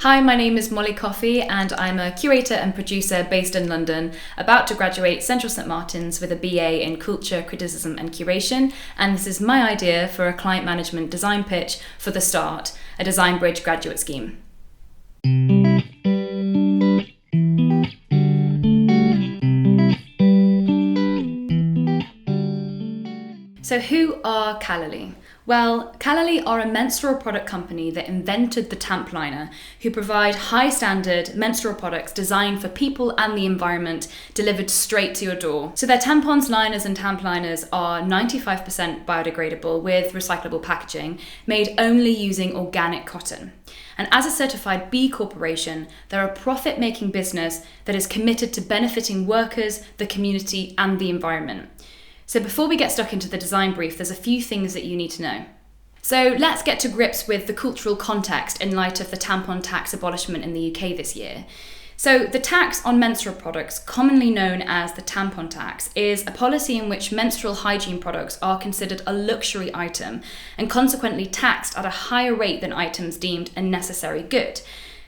Hi, my name is Molly Coffey and I'm a curator and producer based in London, about to graduate Central St Martin's with a BA in Culture, Criticism and Curation, and this is my idea for a client management design pitch for The Start, a Design Bridge graduate scheme. So who are Callaly? Well, Callaly are a menstrual product company that invented the tamp liner, who provide high standard menstrual products designed for people and the environment, delivered straight to your door. So their tampons, liners and tamp liners are 95% biodegradable with recyclable packaging, made only using organic cotton. And as a certified B Corporation, they're a profit-making business that is committed to benefiting workers, the community and the environment. So before we get stuck into the design brief, there's a few things that you need to know. So let's get to grips with the cultural context in light of the tampon tax abolishment in the UK this year. So the tax on menstrual products, commonly known as the tampon tax, is a policy in which menstrual hygiene products are considered a luxury item and consequently taxed at a higher rate than items deemed a necessary good.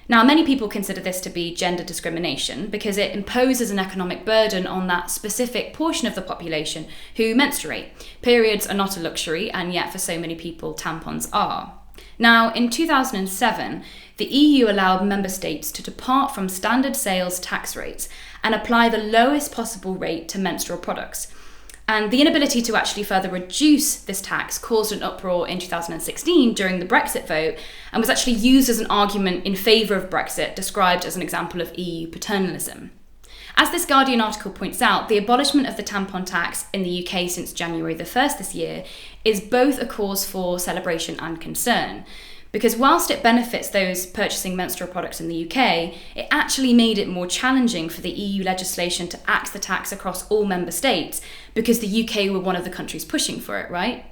Now, many people consider this to be gender discrimination because it imposes an economic burden on that specific portion of the population who menstruate. Periods are not a luxury, and yet for so many people, tampons are. Now, in 2007, the EU allowed member states to depart from standard sales tax rates and apply the lowest possible rate to menstrual products. And the inability to actually further reduce this tax caused an uproar in 2016 during the Brexit vote and was actually used as an argument in favour of Brexit, described as an example of EU paternalism. As this Guardian article points out, the abolishment of the tampon tax in the UK since January the 1st this year is both a cause for celebration and concern. Because whilst it benefits those purchasing menstrual products in the UK, it actually made it more challenging for the EU legislation to axe the tax across all member states, because the UK were one of the countries pushing for it, right?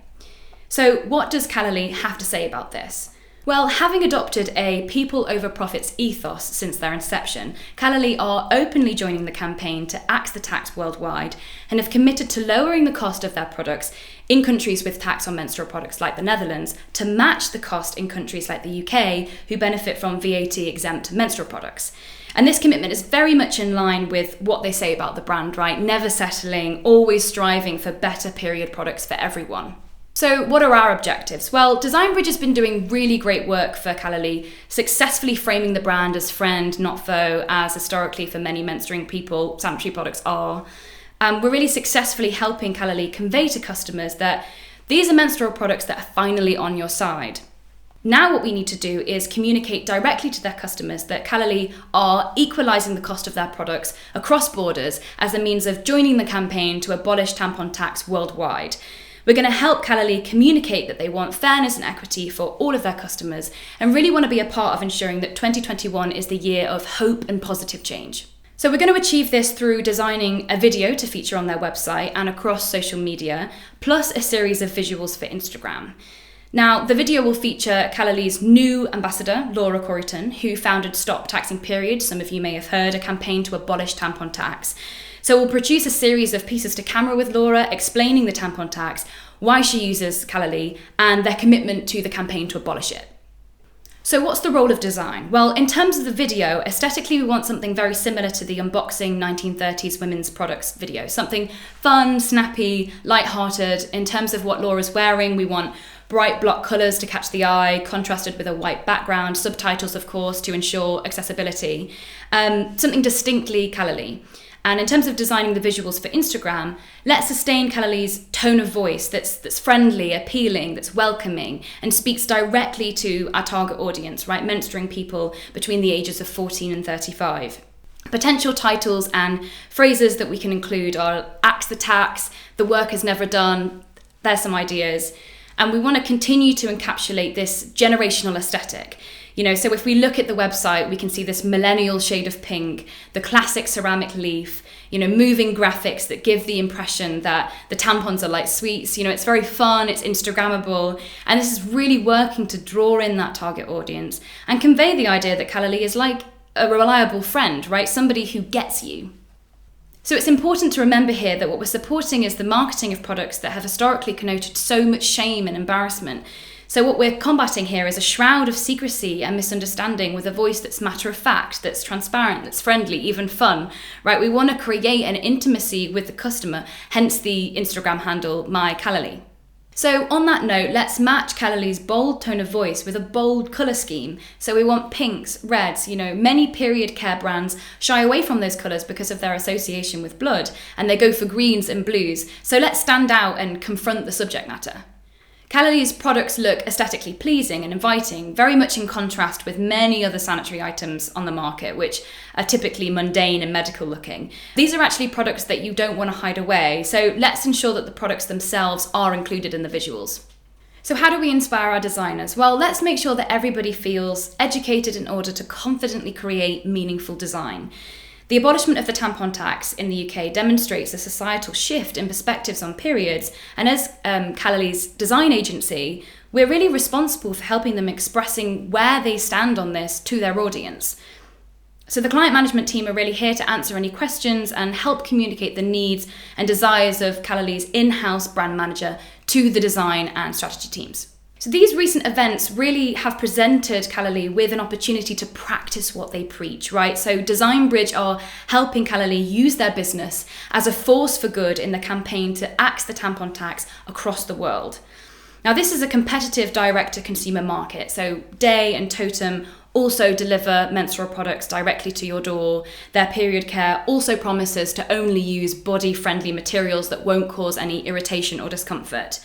So what does Callaly have to say about this? Well, having adopted a people over profits ethos since their inception, Callaly are openly joining the campaign to axe the tax worldwide and have committed to lowering the cost of their products in countries with tax on menstrual products like the Netherlands to match the cost in countries like the UK who benefit from VAT exempt menstrual products. And this commitment is very much in line with what they say about the brand, right? Never settling, always striving for better period products for everyone. So what are our objectives? Well, Design Bridge has been doing really great work for Callaly, successfully framing the brand as friend, not foe, as historically for many menstruating people, sanitary products are. We're really successfully helping Callaly convey to customers that these are menstrual products that are finally on your side. Now what we need to do is communicate directly to their customers that Callaly are equalising the cost of their products across borders as a means of joining the campaign to abolish tampon tax worldwide. We're going to help Callaly communicate that they want fairness and equity for all of their customers and really want to be a part of ensuring that 2021 is the year of hope and positive change. So we're going to achieve this through designing a video to feature on their website and across social media, plus a series of visuals for Instagram. Now, the video will feature Callaly's new ambassador, Laura Corrigan, who founded Stop Taxing Periods. Some of you may have heard, a campaign to abolish tampon tax. So we'll produce a series of pieces to camera with Laura explaining the tampon tax, why she uses Callaly, and their commitment to the campaign to abolish it. So what's the role of design? Well, in terms of the video, aesthetically we want something very similar to the unboxing 1930s women's products video. Something fun, snappy, light-hearted. In terms of what Laura's wearing, we want bright block colours to catch the eye, contrasted with a white background, subtitles of course to ensure accessibility. Something distinctly Callaly. And in terms of designing the visuals for Instagram, let's sustain Callaly's tone of voice that's friendly, appealing, that's welcoming, and speaks directly to our target audience, right? Menstruating people between the ages of 14 and 35. Potential titles and phrases that we can include are axe the tax, the work is never done. There's some ideas. And we want to continue to encapsulate this generational aesthetic. So if we look at the website, we can see this millennial shade of pink, the classic ceramic leaf, moving graphics that give the impression that the tampons are like sweets. It's very fun, it's Instagrammable, and this is really working to draw in that target audience and convey the idea that Callaly is like a reliable friend, right? Somebody who gets you. So it's important to remember here that what we're supporting is the marketing of products that have historically connoted so much shame and embarrassment. So what we're combating here is a shroud of secrecy and misunderstanding with a voice that's matter of fact, that's transparent, that's friendly, even fun, right? We want to create an intimacy with the customer, hence the Instagram handle, my Callaly. So on that note, let's match Callaly's bold tone of voice with a bold colour scheme. So we want pinks, reds, many period care brands shy away from those colours because of their association with blood, and they go for greens and blues. So let's stand out and confront the subject matter. Callaly's products look aesthetically pleasing and inviting, very much in contrast with many other sanitary items on the market, which are typically mundane and medical looking. These are actually products that you don't want to hide away, so let's ensure that the products themselves are included in the visuals. So how do we inspire our designers? Well, let's make sure that everybody feels educated in order to confidently create meaningful design. The abolishment of the tampon tax in the UK demonstrates a societal shift in perspectives on periods, and as Callaly's design agency, we're really responsible for helping them expressing where they stand on this to their audience. So the client management team are really here to answer any questions and help communicate the needs and desires of Callaly's in-house brand manager to the design and strategy teams. So these recent events really have presented Callaly with an opportunity to practice what they preach, right? So Design Bridge are helping Callaly use their business as a force for good in the campaign to axe the tampon tax across the world. Now, this is a competitive direct-to-consumer market, so Day and Totem also deliver menstrual products directly to your door. Their period care also promises to only use body-friendly materials that won't cause any irritation or discomfort.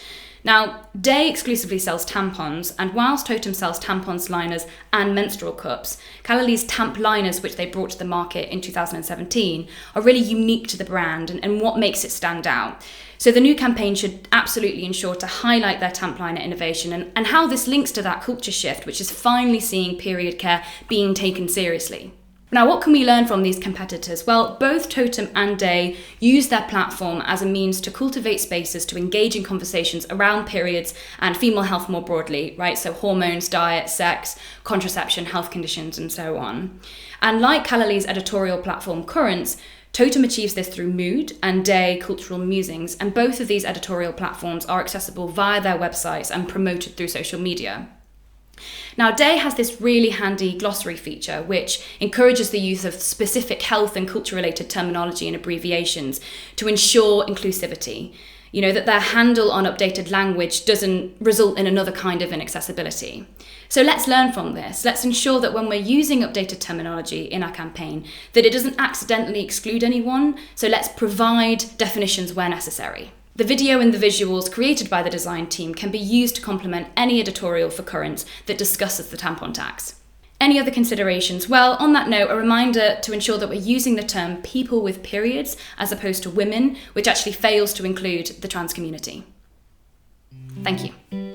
Now, Day exclusively sells tampons, and whilst Totem sells tampons, liners, and menstrual cups, Callaly's Tamp liners, which they brought to the market in 2017, are really unique to the brand and what makes it stand out. So the new campaign should absolutely ensure to highlight their Tamp liner innovation and how this links to that culture shift, which is finally seeing period care being taken seriously. Now, what can we learn from these competitors? Well, both Totem and Day use their platform as a means to cultivate spaces to engage in conversations around periods and female health more broadly, right? So hormones, diet, sex, contraception, health conditions, and so on. And like Callaly's editorial platform Currents, Totem achieves this through Mood and Day Cultural Musings, and both of these editorial platforms are accessible via their websites and promoted through social media. Now, Day has this really handy glossary feature which encourages the use of specific health and culture-related terminology and abbreviations to ensure inclusivity. That their handle on updated language doesn't result in another kind of inaccessibility. So let's learn from this. Let's ensure that when we're using updated terminology in our campaign, that it doesn't accidentally exclude anyone. So let's provide definitions where necessary. The video and the visuals created by the design team can be used to complement any editorial for Currents that discusses the tampon tax. Any other considerations? Well, on that note, a reminder to ensure that we're using the term people with periods as opposed to women, which actually fails to include the trans community. Thank you.